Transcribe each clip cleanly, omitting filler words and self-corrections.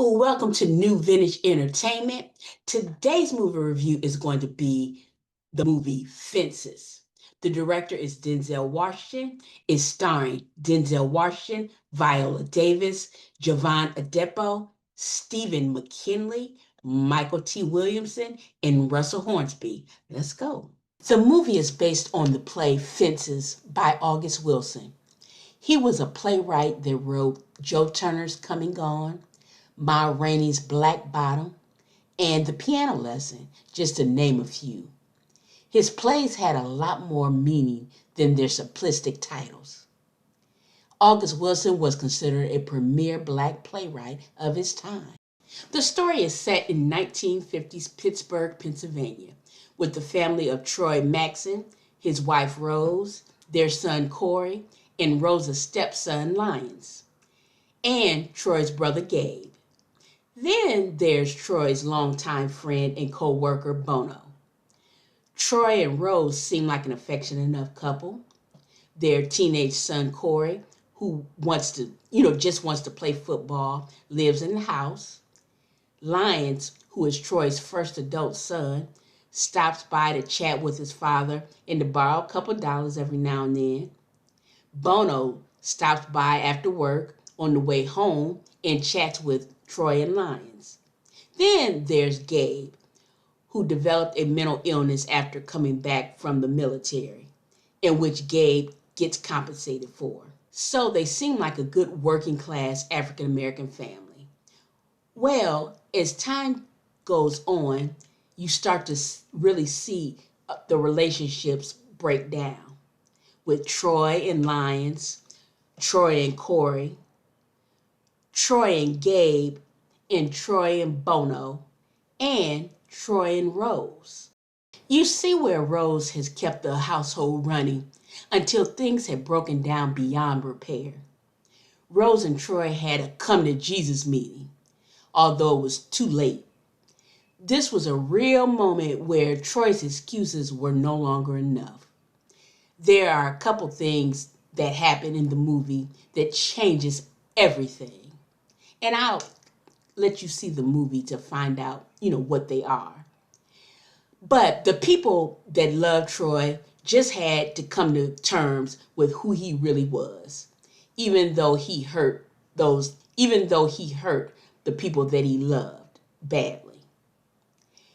Well, welcome to New Vintage Entertainment. Today's movie review is going to be the movie Fences. The director is Denzel Washington. It's starring Denzel Washington, Viola Davis, Javon Adepo, Stephen McKinley, Mykelti Williamson, and Russell Hornsby. Let's go. The movie is based on the play Fences by August Wilson. He was a playwright that wrote Joe Turner's Coming Gone, Ma Rainey's Black Bottom, and The Piano Lesson, just to name a few. His plays had a lot more meaning than their simplistic titles. August Wilson was considered a premier black playwright of his time. The story is set in 1950s Pittsburgh, Pennsylvania, with the family of Troy Maxson, his wife Rose, their son Corey, and Rose's stepson Lyons, and Troy's brother Gabe. Then there's Troy's longtime friend and co-worker Bono. Troy and Rose seem like an affectionate enough couple. Their teenage son Corey, who just wants to play football, lives in the house. Lyons, who is Troy's first adult son, stops by to chat with his father and to borrow a couple dollars every now and then. Bono stops by after work on the way home and chats with Troy and Lyons. Then there's Gabe, who developed a mental illness after coming back from the military, in which Gabe gets compensated for. So they seem like a good working class African American family. Well, as time goes on, you start to really see the relationships break down with Troy and Lyons, Troy and Corey, Troy and Gabe, and Troy and Bono, and Troy and Rose. You see where Rose has kept the household running until things had broken down beyond repair. Rose and Troy had a come to Jesus meeting, although it was too late. This was a real moment where Troy's excuses were no longer enough. There are a couple things that happen in the movie that changes everything. And I'll let you see the movie to find out, what they are. But the people that loved Troy just had to come to terms with who he really was, even though he hurt the people that he loved badly.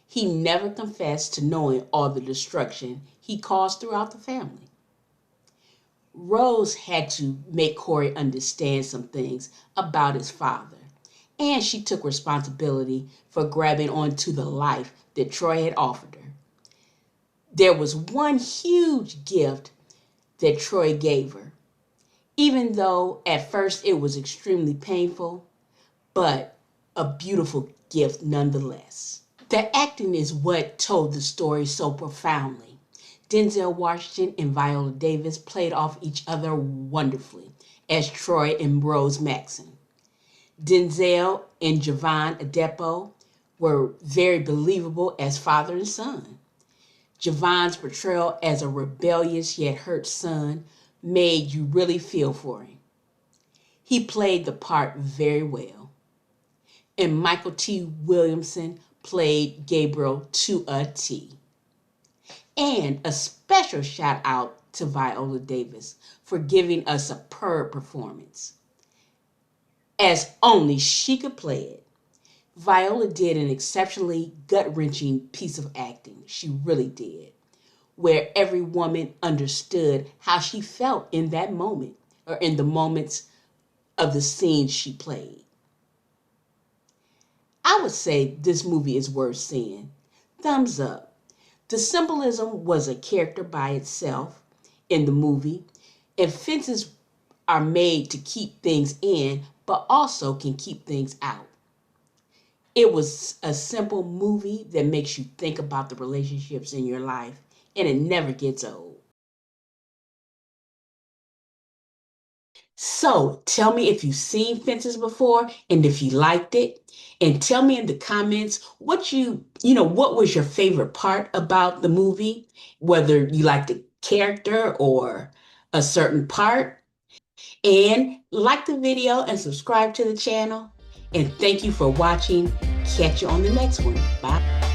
He never confessed to knowing all the destruction he caused throughout the family. Rose had to make Corey understand some things about his father, and she took responsibility for grabbing onto the life that Troy had offered her. There was one huge gift that Troy gave her, even though at first it was extremely painful, but a beautiful gift nonetheless. The acting is what told the story so profoundly. Denzel Washington and Viola Davis played off each other wonderfully as Troy and Rose Maxson. Denzel and Javon Adepo were very believable as father and son. Javon's portrayal as a rebellious yet hurt son made you really feel for him. He played the part very well. And Mykelti Williamson played Gabriel to a T. And a special shout out to Viola Davis for giving a superb performance, as only she could play it. Viola did an exceptionally gut-wrenching piece of acting. She really did, where every woman understood how she felt in that moment, or in the moments of the scenes she played. I would say this movie is worth seeing. Thumbs up. The symbolism was a character by itself in the movie, and fences are made to keep things in, but also can keep things out. It was a simple movie that makes you think about the relationships in your life, and it never gets old. So tell me if you've seen Fences before and if you liked it. And tell me in the comments what what was your favorite part about the movie, whether you liked the character or a certain part. And like the video and subscribe to the channel. And thank you for watching. Catch you on the next one. Bye.